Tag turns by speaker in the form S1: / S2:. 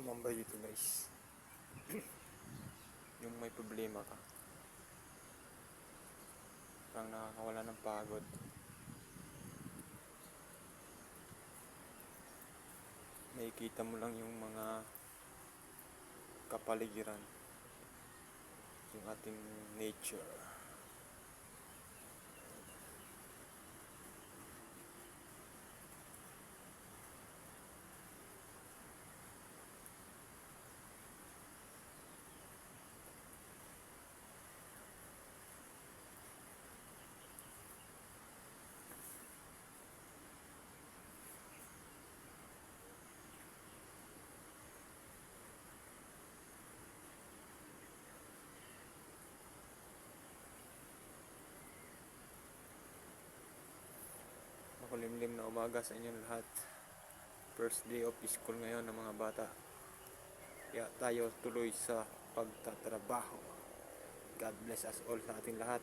S1: tumambay dito guys. Yung may problema ka, parang nakakawala ng pagod, makikita mo lang yung mga kapaligiran, yung ating nature. Makulimlim na umaga sa inyong lahat. First day of school ngayon ng mga bata. Kaya tayo tuloy sa pagtatrabaho. God bless us all sa ating lahat.